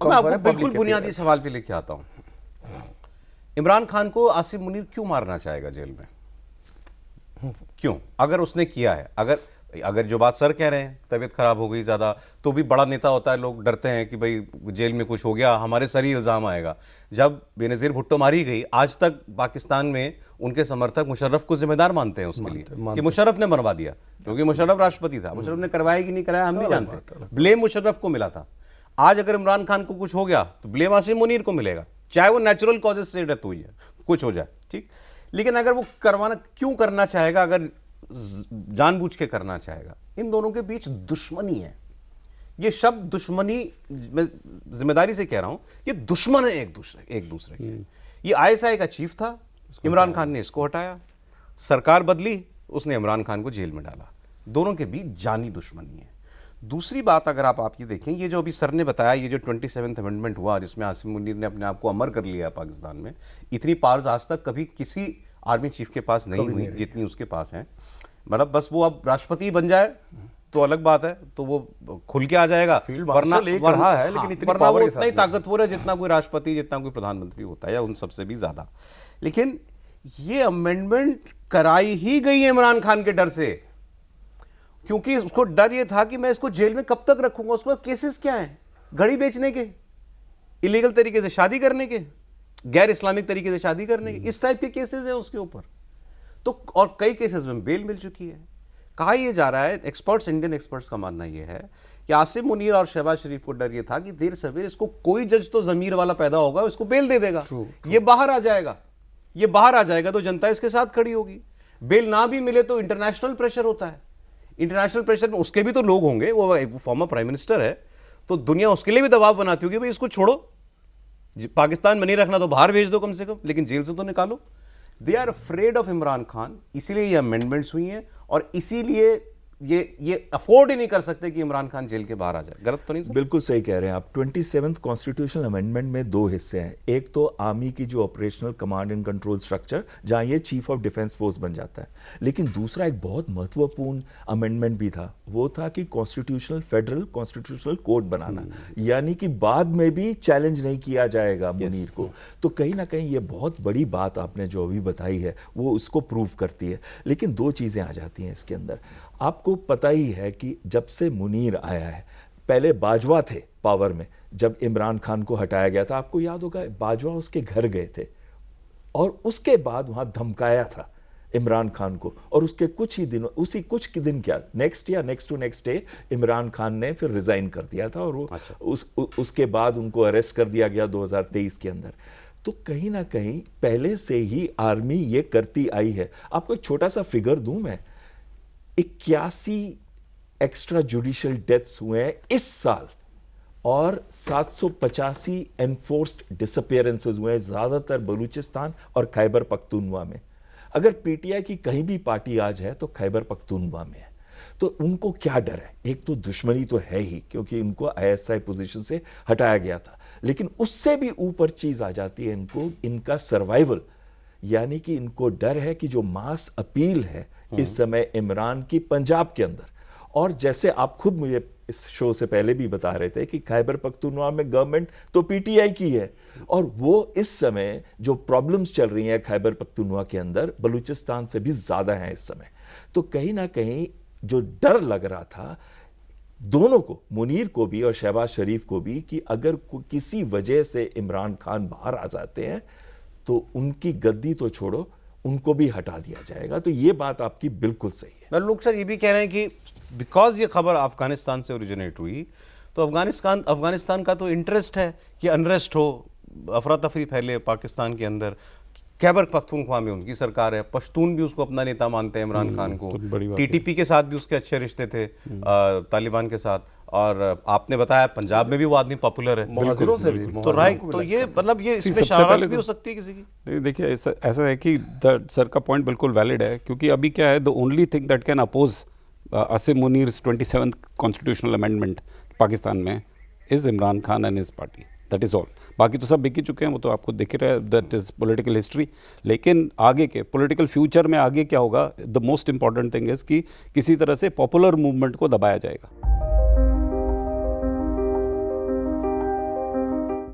मैं आपको बिल्कुल बुनियादी सवाल पे लेके आता हूं। इमरान खान को आसिम मुनीर क्यों मारना चाहेगा जेल में? क्यों? अगर उसने किया है, अगर जो बात सर कह रहे हैं तबीयत खराब हो गई ज़्यादा, तो भी बड़ा नेता होता है, लोग डरते हैं कि भाई जेल में कुछ हो गया, हमारे सर ही इल्ज़ाम आएगा। जब बेनज़ीर भुट्टो मारी गई, आज तक पाकिस्तान में उनके समर्थक मुशर्रफ को जिम्मेदार मानते हैं उसके लिए कि मुशर्रफ ने मरवा दिया, क्योंकि मुशर्रफ राष्ट्रपति था। मुशर्रफ ने करवाया कि नहीं कराया हम नहीं जानते, ब्लेम मुशर्रफ को मिला था। आज अगर इमरान खान को कुछ हो गया तो ब्लेम आसिम मुनीर को मिलेगा, चाहे वो नेचुरल कॉजेज से डेथ हुई है, कुछ हो जाए, ठीक। लेकिन अगर वो करवाना क्यों करना चाहेगा? अगर जानबूझ के करना चाहेगा, इन दोनों के बीच दुश्मनी है। ये शब्द दुश्मनी, मैं जिम्मेदारी से कह रहा हूं, ये दुश्मन है एक दूसरे के। ये आईएसआई का चीफ था, इमरान खान ने इसको हटाया, सरकार बदली, उसने इमरान खान को जेल में डाला। दोनों के बीच जानी दुश्मनी है। दूसरी बात अगर आप ये देखें, ये जो अभी सर ने बताया, ये जो 27th अमेंडमेंट हुआ जिसमें आसिम मुनीर ने अपने आप को अमर कर लिया पाकिस्तान में, इतनी पावर्स आज तक कभी किसी आर्मी चीफ के पास नहीं हुई जितनी उसके पास हैं। मतलब बस वो अब राष्ट्रपति बन जाए तो अलग बात है, तो वो खुल के आ जाएगा, वरना रहा है, लेकिन इतनी वरना वो उतना ही ताकतवर है जितना कोई राष्ट्रपति, जितना कोई प्रधानमंत्री होता है, या उन सबसे भी ज्यादा। लेकिन ये अमेंडमेंट कराई ही गई है इमरान खान के डर से, क्योंकि उसको डर ये था कि मैं इसको जेल में कब तक रखूंगा। उसके बाद केसेस क्या हैं? घड़ी बेचने के, इलीगल तरीके से शादी करने के, गैर इस्लामिक तरीके से शादी करने के, इस टाइप के केसेस हैं उसके ऊपर। तो और कई केसेस में बेल मिल चुकी है। कहा यह जा रहा है, एक्सपर्ट्स, इंडियन एक्सपर्ट्स का मानना यह है कि आसिम मुनीर और शहबाज शरीफ को डर यह था कि देर सवेर इसको कोई जज तो जमीर वाला पैदा होगा, इसको बेल दे देगा। ये बाहर आ जाएगा, ये बाहर आ जाएगा तो जनता इसके साथ खड़ी होगी। बेल ना भी मिले तो इंटरनेशनल प्रेशर होता है, इंटरनेशनल प्रेशर में उसके भी तो लोग होंगे, वो फॉर्मर प्राइम मिनिस्टर है, तो दुनिया उसके लिए भी दबाव बनाती होगी, भाई इसको छोड़ो, पाकिस्तान में नहीं रखना तो बाहर भेज दो कम से कम, लेकिन जेल से तो निकालो। They are afraid of Imran Khan, इसीलिए ये अमेंडमेंट्स हुई हैं, और इसीलिए ये अफोर्ड ही नहीं कर सकते कि इमरान खान जेल के बाहर आ जाए। गलत तो नहीं सर? बिल्कुल सही कह रहे हैं आप। 27th कॉन्स्टिट्यूशनल अमेंडमेंट में दो हिस्से हैं। एक तो आर्मी की जो operational command and control structure, जहां ये चीफ ऑफ डिफेंस फोर्स बन जाता है, लेकिन दूसरा एक बहुत महत्वपूर्ण अमेंडमेंट भी था, वो था कि कॉन्स्टिट्यूशनल फेडरल कॉन्स्टिट्यूशनल कोड बनाना, यानी कि बाद में भी चैलेंज नहीं किया जाएगा मुनीर को। तो कहीं ना कहीं ये बहुत बड़ी बात आपने जो अभी बताई है वो उसको प्रूव करती है। लेकिन दो चीज़ें आ जाती हैं इसके अंदर। आपको पता ही है कि जब से मुनीर आया है, पहले बाजवा थे पावर में, जब इमरान खान को हटाया गया था, आपको याद होगा बाजवा उसके घर गए थे और उसके बाद वहां धमकाया था इमरान खान को, और उसके कुछ ही दिनों, उसी कुछ दिन क्या, नेक्स्ट या next to next day Imran Khan ने फिर रिजाइन कर दिया था, और वो उसके बाद उनको अरेस्ट कर दिया गया 2023 के अंदर। तो कहीं ना कहीं पहले से ही आर्मी ये करती आई है। आपको एक छोटा सा फिगर दूं मैं, 81 एक्स्ट्रा जुडिशियल डेथ्स हुए हैं इस साल, और 785 एनफोर्स्ड डिसअपियरेंसेस हुए हैं, ज्यादातर बलूचिस्तान और खैबर पख्तूनवा में। अगर पीटीआई की कहीं भी पार्टी आज है तो खैबर पख्तूनवा में है। तो उनको क्या डर है? एक तो दुश्मनी तो है ही, क्योंकि इनको आईएसआई पोजीशन से हटाया गया था, लेकिन उससे भी ऊपर चीज आ जाती है इनको, इनका सर्वाइवल, यानी कि इनको डर है कि जो मास अपील है इस समय इमरान की पंजाब के अंदर, और जैसे आप खुद मुझे इस शो से पहले भी बता रहे थे कि खैबर पख्तूनख्वा में गवर्नमेंट तो पीटीआई की है, और वो इस समय जो प्रॉब्लम्स चल रही हैं खैबर पख्तूनख्वा के अंदर बलूचिस्तान से भी ज्यादा हैं इस समय। तो कहीं ना कहीं जो डर लग रहा था दोनों को, मुनीर को भी और शहबाज शरीफ को भी, कि अगर किसी वजह से इमरान खान बाहर आ जाते हैं तो उनकी गद्दी तो छोड़ो, उनको भी हटा दिया जाएगा। तो ये बात आपकी बिल्कुल सही है। लोग सर ये भी कह रहे हैं कि बिकॉज ये खबर अफगानिस्तान से ओरिजिनेट हुई, तो अफगानिस्तान का तो इंटरेस्ट है कि अनरेस्ट हो, अफरा तफरी फैले पाकिस्तान के अंदर। खैबर पख्तूनख्वा में उनकी सरकार है, पश्तून भी उसको अपना नेता मानते हैं इमरान खान को, टीटीपी के साथ भी उसके अच्छे रिश्ते थे, तालिबान के साथ, और आपने बताया पंजाब में भी वो आदमी पॉपुलर है मुहाजिरों से भी। तो राइट, तो ये मतलब ये इसमें शरारत भी हो सकती है किसी की। देखिए ऐसा है कि सर का पॉइंट बिल्कुल वैलिड है, क्योंकि अभी क्या है, the only thing that can oppose Asim Munir's 27th constitutional amendment Pakistan में is Imran Khan and his party, that is all. बाकी तो सब बिक ही चुके हैं, वो तो आपको दिख रहा है, दैट इज पॉलिटिकल हिस्ट्री। लेकिन आगे के पॉलिटिकल फ्यूचर में आगे क्या होगा, the most important thing is कि किसी तरह से पॉपुलर मूवमेंट को दबाया जाएगा।